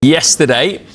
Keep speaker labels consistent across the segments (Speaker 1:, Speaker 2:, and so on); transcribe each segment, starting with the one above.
Speaker 1: Yesterday,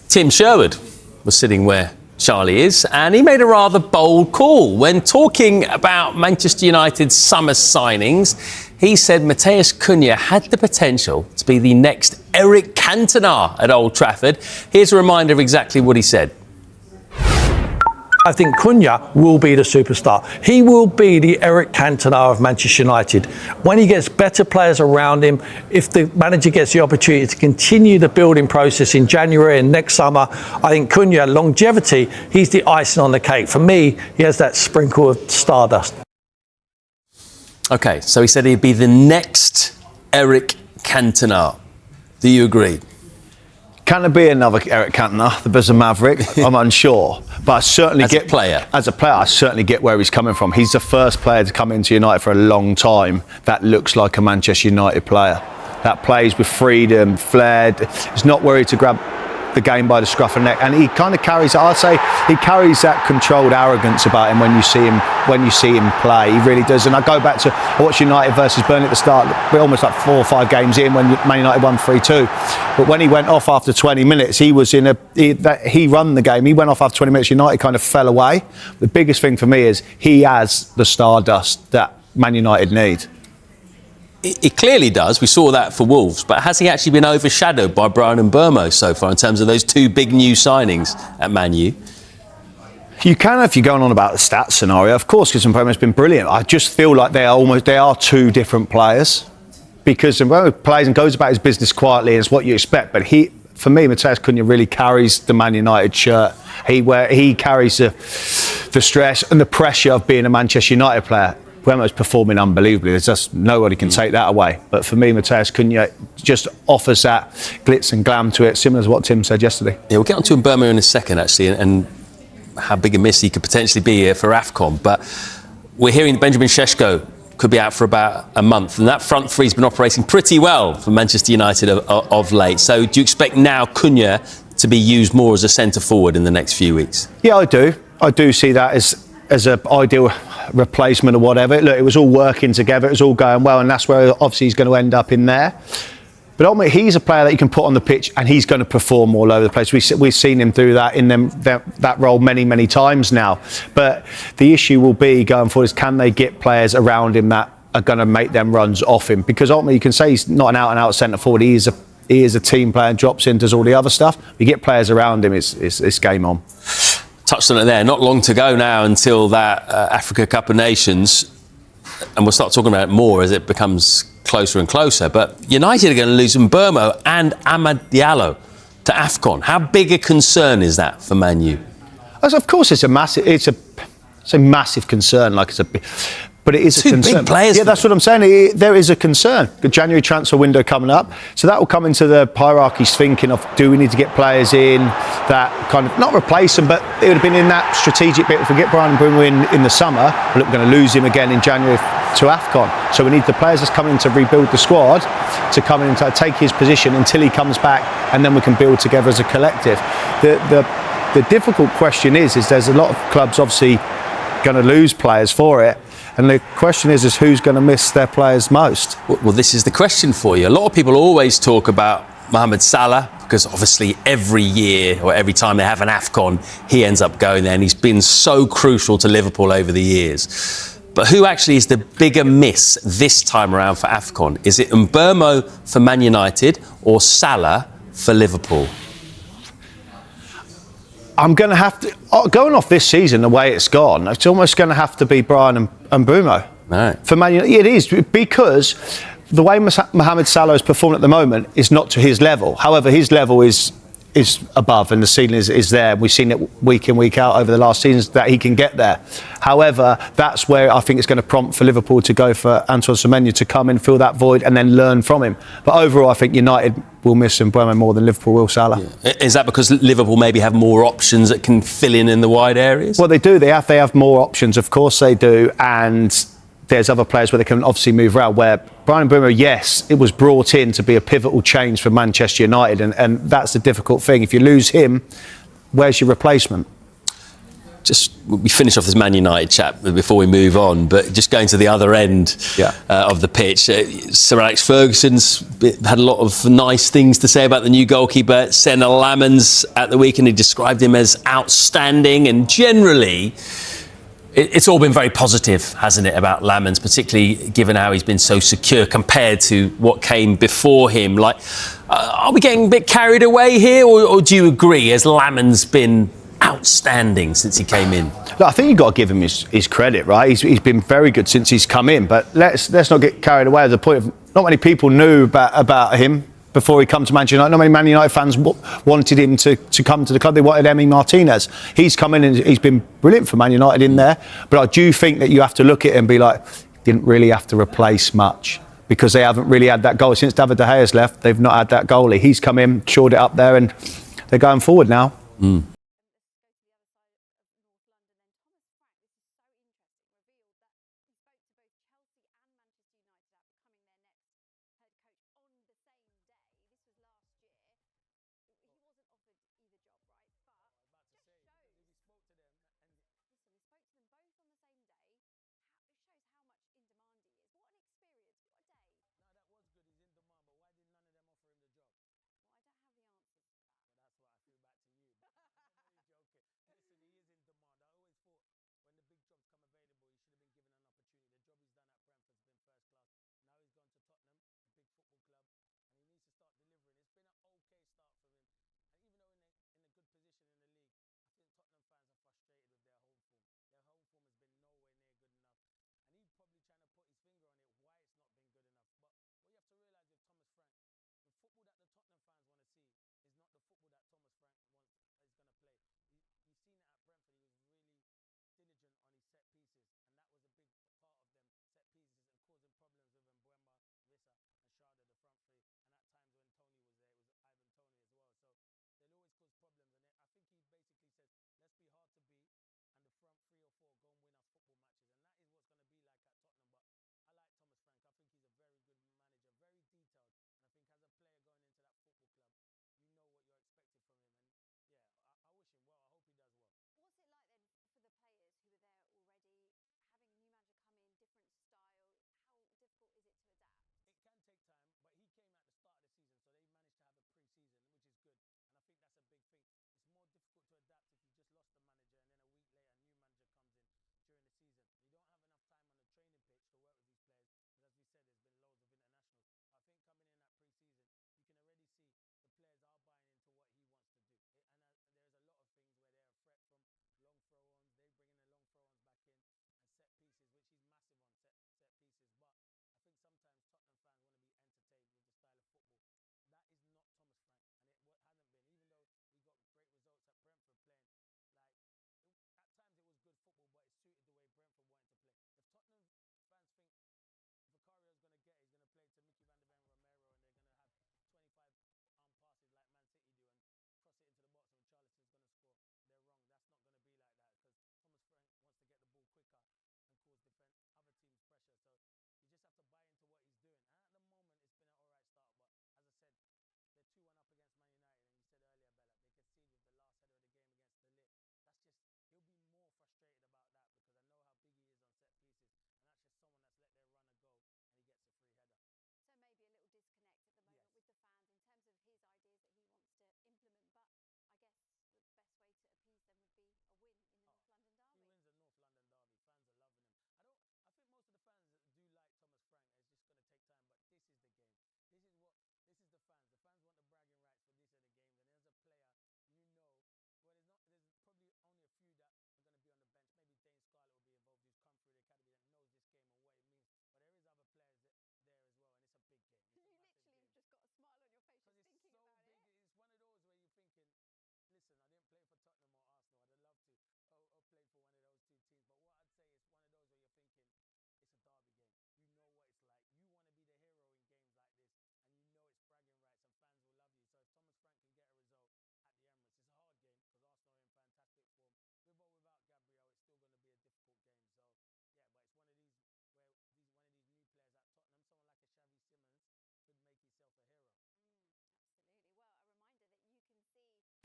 Speaker 1: Tim Sherwood was sitting where Charlie is, and he made a rather bold call. When talking about Manchester United's summer signings, he said Matheus Cunha had the potential to be the next Eric Cantona at Old Trafford. Here's a reminder of exactly what he said.
Speaker 2: I think Cunha will be the superstar. He will be the Eric Cantona of Manchester United. When he gets better players around him, if the manager gets the opportunity to continue the building process in January and next summer, I think Cunha, longevity, he's the icing on the cake. For me, he has that sprinkle of stardust.
Speaker 1: OK, so he said he'd be the next Eric Cantona. Do you agree?
Speaker 3: Can there be another Eric Cantona, the Rise Maverick? I'm unsure. But I certainly
Speaker 1: As a player,
Speaker 3: I certainly get where he's coming from. He's the first player to come into United for a long time that looks like a Manchester United player. That plays with freedom, flair. He's not worried to grab the game by the scruff of the neck, and he kind of carries, I'd say, he carries that controlled arrogance about him when you see him play. He really does. And I go back to watch United versus Burnley at the start. We're almost like 4 or 5 games in when Man United won 3-2. But when he went off after 20 minutes, he run the game. He went off after 20 minutes. United kind of fell away. The biggest thing for me is he has the stardust that Man United need.
Speaker 1: It clearly does. We saw that for Wolves. But has he actually been overshadowed by Bryan Mbeumo so far in terms of those 2 big new signings at Man U?
Speaker 3: You can, if you're going on about the stats scenario, of course, because Mbeumo's been brilliant. I just feel like they are 2 different players, because Mbeumo plays and goes about his business quietly, and it's what you expect. But for me, Matheus Cunha really carries the Man United shirt. He carries the stress and the pressure of being a Manchester United player. Mbeumo's performing unbelievably. There's just nobody can take that away. But for me, Matheus Cunha just offers that glitz and glam to it, similar to what Tim said yesterday.
Speaker 1: Yeah, we'll get on to Mbeumo in a second, actually, and how big a miss he could potentially be here for AFCON. But we're hearing Benjamin Šeško could be out for about a month, and that front three's been operating pretty well for Manchester United of late. So do you expect now Cunha to be used more as a centre-forward in the next few weeks? Yeah,
Speaker 3: I do. I do see that as an ideal replacement or whatever. Look, it was all working together, it was all going well, and that's where obviously he's going to end up in there. But ultimately, he's a player that you can put on the pitch and he's going to perform all over the place. We've seen him do that in that role many times now. But the issue will be going forward is, can they get players around him that are going to make them runs off him? Because ultimately, you can say he's not an out-and-out centre-forward. He is a team player and drops in, does all the other stuff. You get players around him, it's game on.
Speaker 1: Touched on it there. Not long to go now until that Africa Cup of Nations, and we'll start talking about it more as it becomes closer and closer. But United are going to lose Mbeumo and Amad Diallo to AFCON. How big a concern is that for Man U?
Speaker 3: Of course, it's a massive concern. But it is a concern.
Speaker 1: 2 big players.
Speaker 3: Yeah, that's what I'm saying. There is a concern. The January transfer window coming up. So that will come into the hierarchies thinking of, do we need to get players in that kind of, not replace them, but it would have been in that strategic bit. If we get Bryan Mbeumo in the summer, we're going to lose him again in January to AFCON. So we need the players that's coming in to rebuild the squad to come in and to take his position until he comes back, and then we can build together as a collective. The difficult question is there's a lot of clubs obviously going to lose players for it. And the question is who's going to miss their players most?
Speaker 1: Well, this is the question for you. A lot of people always talk about Mohamed Salah, because obviously every year or every time they have an AFCON, he ends up going there, and he's been so crucial to Liverpool over the years. But who actually is the bigger miss this time around for AFCON? Is it Mbeumo for Man United or Salah for Liverpool?
Speaker 3: I'm going to have to, going off this season the way it's gone, it's almost going to have to be Bryan Mbeumo.
Speaker 1: Right.
Speaker 3: For Man United. It is, because the way Mohamed Salah has performed at the moment is not to his level. However, his level is above, and the ceiling is there. We've seen it week in, week out over the last seasons that he can get there. However, that's where I think it's going to prompt for Liverpool to go for Antoine Semenyo to come in, fill that void, and then learn from him. But overall, I think United will miss Mbeumo more than Liverpool will Salah.
Speaker 1: Yeah. Is that because Liverpool maybe have more options that can fill in the wide areas?
Speaker 3: Well, they do. They have more options. Of course they do. And there's other players where they can obviously move around, where Bryan Mbeumo, yes, it was brought in to be a pivotal change for Manchester United, and that's the difficult thing. If you lose him, where's your replacement?
Speaker 1: just we finish off this Man United chat before we move on, but just going to the other end of the pitch, Sir Alex Ferguson's had a lot of nice things to say about the new goalkeeper, Senna Lamans, at the weekend. He described him as outstanding, and generally it's all been very positive, hasn't it, about Lamans, particularly given how he's been so secure compared to what came before him. Like, are we getting a bit carried away here, or do you agree? Has Lamans been outstanding since he came in?
Speaker 3: Look, I think you've got to give him his credit, right? He's been very good since he's come in, but let's not get carried away at the point of not many people knew about him before he come to Manchester United. Not many Man United fans wanted him to come to the club. They wanted Emi Martinez. He's come in and he's been brilliant for Man United in there, but I do think that you have to look at it and be like, didn't really have to replace much, because they haven't really had that goal. Since David De Gea's left, they've not had that goalie. He's come in, shored it up there, and they're going forward now.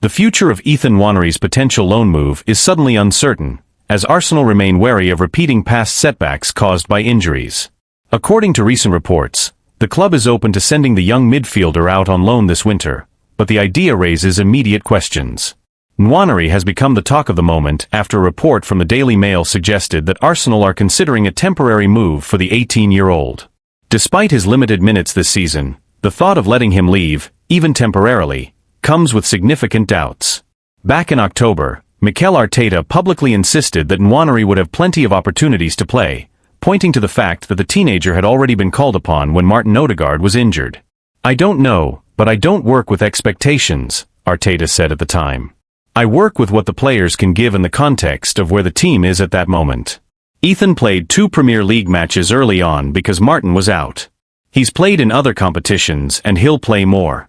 Speaker 4: The future of Ethan Nwanery's potential loan move is suddenly uncertain, as Arsenal remain wary of repeating past setbacks caused by injuries. According to recent reports, the club is open to sending the young midfielder out on loan this winter, but the idea raises immediate questions. Nwanery has become the talk of the moment after a report from the Daily Mail suggested that Arsenal are considering a temporary move for the 18-year-old. Despite his limited minutes this season, the thought of letting him leave, even temporarily, comes with significant doubts. Back in October, Mikel Arteta publicly insisted that Nwanery would have plenty of opportunities to play, pointing to the fact that the teenager had already been called upon when Martin Odegaard was injured. "I don't know, but I don't work with expectations," Arteta said at the time. "I work with what the players can give in the context of where the team is at that moment." Ethan played 2 Premier League matches early on because Martin was out. He's played in other competitions and he'll play more.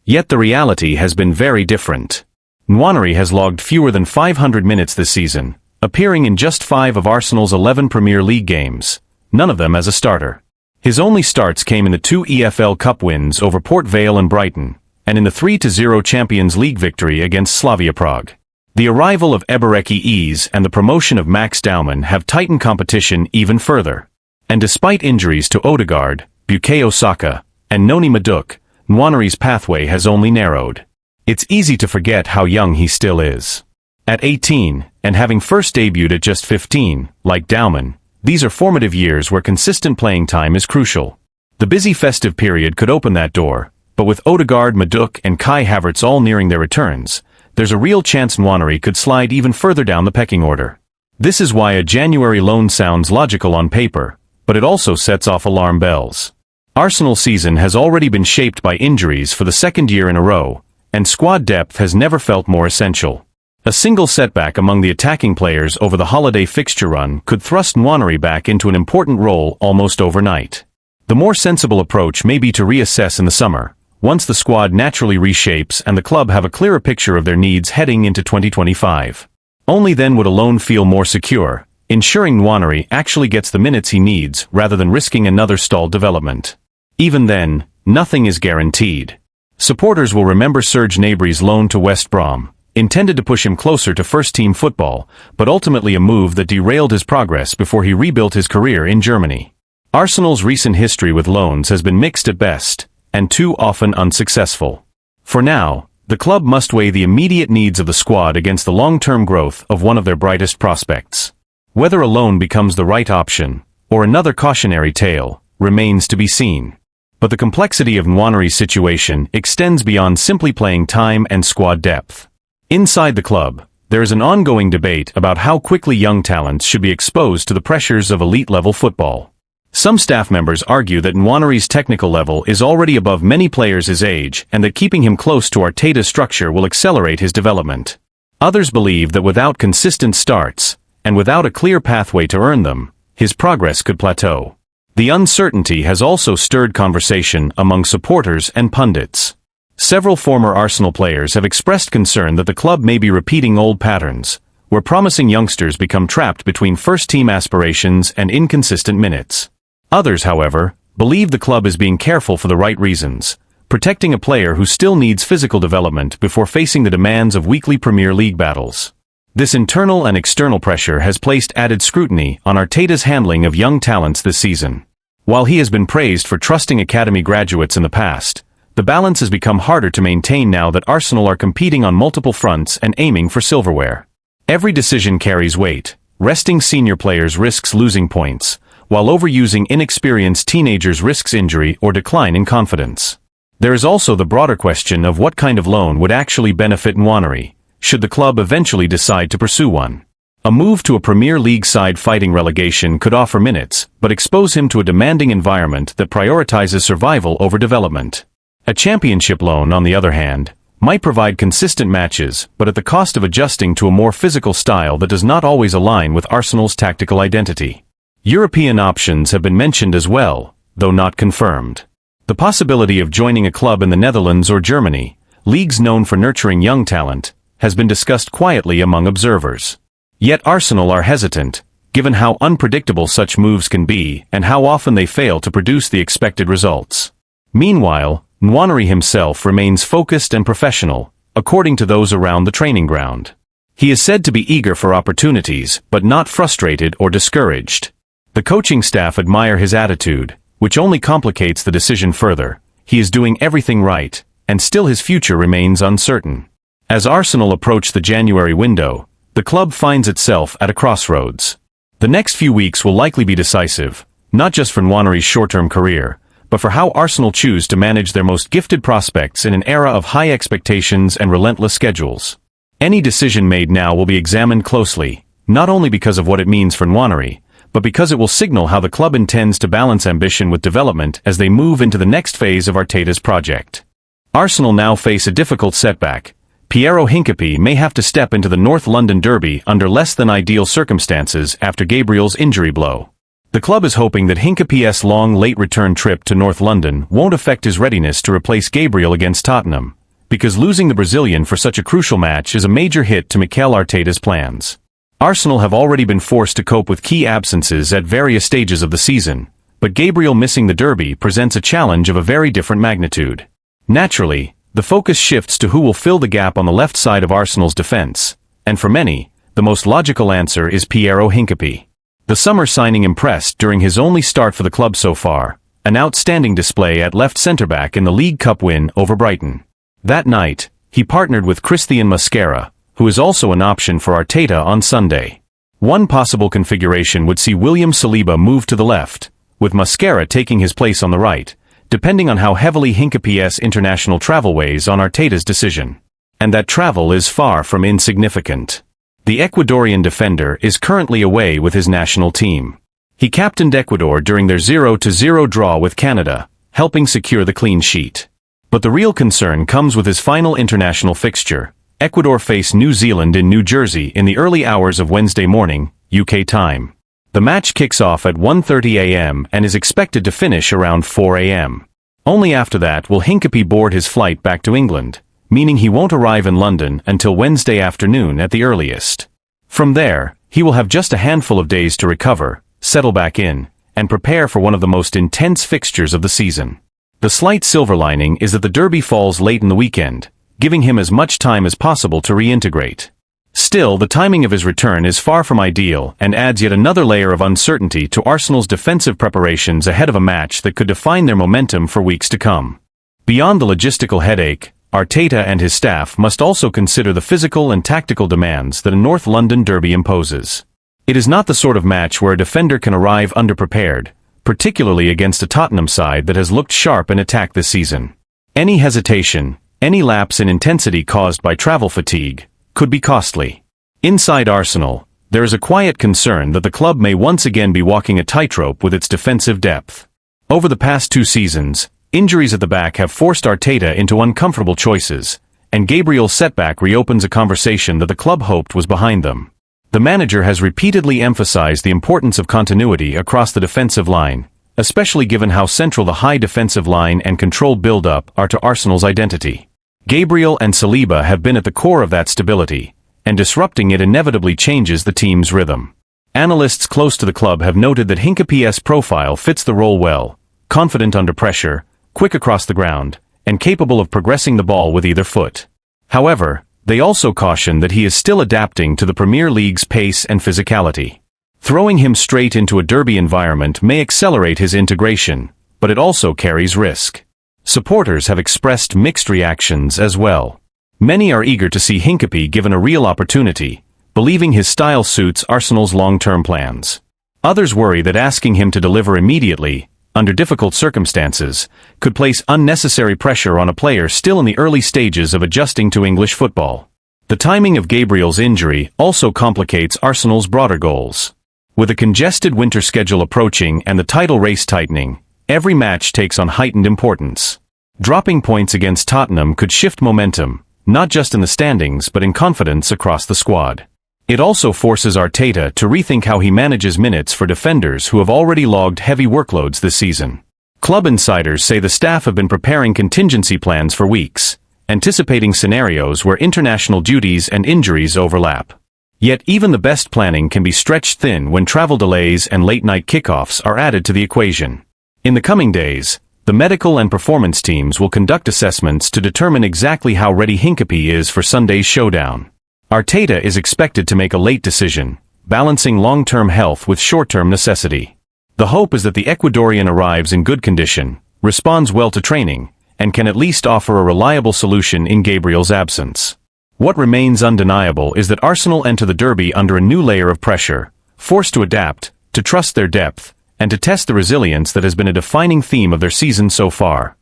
Speaker 4: Yet the reality has been very different. Nwanery has logged fewer than 500 minutes this season, appearing in just 5 of Arsenal's 11 Premier League games, none of them as a starter. His only starts came in the 2 EFL Cup wins over Port Vale and Brighton, and in the 3-0 Champions League victory against Slavia Prague. The arrival of Ebereki Eze and the promotion of Max Daumann have tightened competition even further. And despite injuries to Odegaard, Bukayo Saka, and Noni Madueke, Nwanery's pathway has only narrowed. It's easy to forget how young he still is. At 18, and having first debuted at just 15, like Daumann, these are formative years where consistent playing time is crucial. The busy festive period could open that door, but with Odegaard, Madueke, and Kai Havertz all nearing their returns, there's a real chance Nwanery could slide even further down the pecking order. This is why a January loan sounds logical on paper, but it also sets off alarm bells. Arsenal's season has already been shaped by injuries for the second year in a row, and squad depth has never felt more essential. A single setback among the attacking players over the holiday fixture run could thrust Nwanery back into an important role almost overnight. The more sensible approach may be to reassess in the summer, once the squad naturally reshapes and the club have a clearer picture of their needs heading into 2025. Only then would a loan feel more secure, ensuring Nwanery actually gets the minutes he needs rather than risking another stalled development. Even then, nothing is guaranteed. Supporters will remember Serge Gnabry's loan to West Brom, intended to push him closer to first-team football, but ultimately a move that derailed his progress before he rebuilt his career in Germany. Arsenal's recent history with loans has been mixed at best, and too often unsuccessful. For now, the club must weigh the immediate needs of the squad against the long-term growth of one of their brightest prospects. Whether a loan becomes the right option, or another cautionary tale, remains to be seen. But the complexity of Nwanery's situation extends beyond simply playing time and squad depth. Inside the club, there is an ongoing debate about how quickly young talents should be exposed to the pressures of elite-level football. Some staff members argue that Nwanery's technical level is already above many players his age and that keeping him close to Arteta's structure will accelerate his development. Others believe that without consistent starts, and without a clear pathway to earn them, his progress could plateau. The uncertainty has also stirred conversation among supporters and pundits. Several former Arsenal players have expressed concern that the club may be repeating old patterns, where promising youngsters become trapped between first-team aspirations and inconsistent minutes. Others, however, believe the club is being careful for the right reasons, protecting a player who still needs physical development before facing the demands of weekly Premier League battles. This internal and external pressure has placed added scrutiny on Arteta's handling of young talents this season. While he has been praised for trusting academy graduates in the past, the balance has become harder to maintain now that Arsenal are competing on multiple fronts and aiming for silverware. Every decision carries weight. Resting senior players risks losing points, while overusing inexperienced teenagers risks injury or decline in confidence. There is also the broader question of what kind of loan would actually benefit Nwanery, should the club eventually decide to pursue one. A move to a Premier League side fighting relegation could offer minutes, but expose him to a demanding environment that prioritizes survival over development. A championship loan, on the other hand, might provide consistent matches, but at the cost of adjusting to a more physical style that does not always align with Arsenal's tactical identity. European options have been mentioned as well, though not confirmed. The possibility of joining a club in the Netherlands or Germany, leagues known for nurturing young talent, has been discussed quietly among observers. Yet Arsenal are hesitant, given how unpredictable such moves can be and how often they fail to produce the expected results. Meanwhile, Nwanery himself remains focused and professional, according to those around the training ground. He is said to be eager for opportunities, but not frustrated or discouraged. The coaching staff admire his attitude, which only complicates the decision further. He is doing everything right, and still his future remains uncertain. As Arsenal approach the January window, the club finds itself at a crossroads. The next few weeks will likely be decisive, not just for Nwanery's short-term career, but for how Arsenal choose to manage their most gifted prospects in an era of high expectations and relentless schedules. Any decision made now will be examined closely, not only because of what it means for Nwanery, but because it will signal how the club intends to balance ambition with development as they move into the next phase of Arteta's project. Arsenal now face a difficult setback. Piero Hincapié may have to step into the North London derby under less than ideal circumstances after Gabriel's injury blow. The club is hoping that Hincapié's long late return trip to North London won't affect his readiness to replace Gabriel against Tottenham, because losing the Brazilian for such a crucial match is a major hit to Mikel Arteta's plans. Arsenal have already been forced to cope with key absences at various stages of the season, but Gabriel missing the derby presents a challenge of a very different magnitude. Naturally, the focus shifts to who will fill the gap on the left side of Arsenal's defense, and for many, the most logical answer is Piero Hincapié. The summer signing impressed during his only start for the club so far, an outstanding display at left centre-back in the League Cup win over Brighton. That night, he partnered with Christian Mosquera, who is also an option for Arteta on Sunday. One possible configuration would see William Saliba move to the left, with Mosquera taking his place on the right, depending on how heavily Hincapié's international travel weighs on Arteta's decision. And that travel is far from insignificant. The Ecuadorian defender is currently away with his national team. He captained Ecuador during their 0-0 draw with Canada, helping secure the clean sheet. But the real concern comes with his final international fixture. Ecuador face New Zealand in New Jersey in the early hours of Wednesday morning, UK time. The match kicks off at 1:30 a.m. and is expected to finish around 4 a.m. Only after that will Hincapié board his flight back to England, meaning he won't arrive in London until Wednesday afternoon at the earliest. From there, he will have just a handful of days to recover, settle back in, and prepare for one of the most intense fixtures of the season. The slight silver lining is that the derby falls late in the weekend, giving him as much time as possible to reintegrate. Still, the timing of his return is far from ideal and adds yet another layer of uncertainty to Arsenal's defensive preparations ahead of a match that could define their momentum for weeks to come. Beyond the logistical headache, Arteta and his staff must also consider the physical and tactical demands that a North London derby imposes. It is not the sort of match where a defender can arrive underprepared, particularly against a Tottenham side that has looked sharp in attack this season. Any hesitation, any lapse in intensity caused by travel fatigue, could be costly. Inside Arsenal, there is a quiet concern that the club may once again be walking a tightrope with its defensive depth. Over the past 2 seasons, injuries at the back have forced Arteta into uncomfortable choices, and Gabriel's setback reopens a conversation that the club hoped was behind them. The manager has repeatedly emphasized the importance of continuity across the defensive line, especially given how central the high defensive line and controlled build-up are to Arsenal's identity. Gabriel and Saliba have been at the core of that stability, and disrupting it inevitably changes the team's rhythm. Analysts close to the club have noted that Hincapié's profile fits the role well, confident under pressure, quick across the ground, and capable of progressing the ball with either foot. However, they also caution that he is still adapting to the Premier League's pace and physicality. Throwing him straight into a derby environment may accelerate his integration, but it also carries risk. Supporters have expressed mixed reactions as well. Many are eager to see Hincapié given a real opportunity, believing his style suits Arsenal's long-term plans. Others worry that asking him to deliver immediately, under difficult circumstances, could place unnecessary pressure on a player still in the early stages of adjusting to English football. The timing of Gabriel's injury also complicates Arsenal's broader goals. With a congested winter schedule approaching and the title race tightening, every match takes on heightened importance. Dropping points against Tottenham could shift momentum, not just in the standings but in confidence across the squad. It also forces Arteta to rethink how he manages minutes for defenders who have already logged heavy workloads this season. Club insiders say the staff have been preparing contingency plans for weeks, anticipating scenarios where international duties and injuries overlap. Yet even the best planning can be stretched thin when travel delays and late-night kickoffs are added to the equation. In the coming days, The medical and performance teams will conduct assessments to determine exactly how ready Hincapie is for Sunday's showdown. Arteta is expected to make a late decision, balancing long-term health with short-term necessity. The hope is that the Ecuadorian arrives in good condition, responds well to training, and can at least offer a reliable solution in Gabriel's absence. What remains undeniable is that Arsenal enter the derby under a new layer of pressure, forced to adapt, to trust their depth, and to test the resilience that has been a defining theme of their season so far.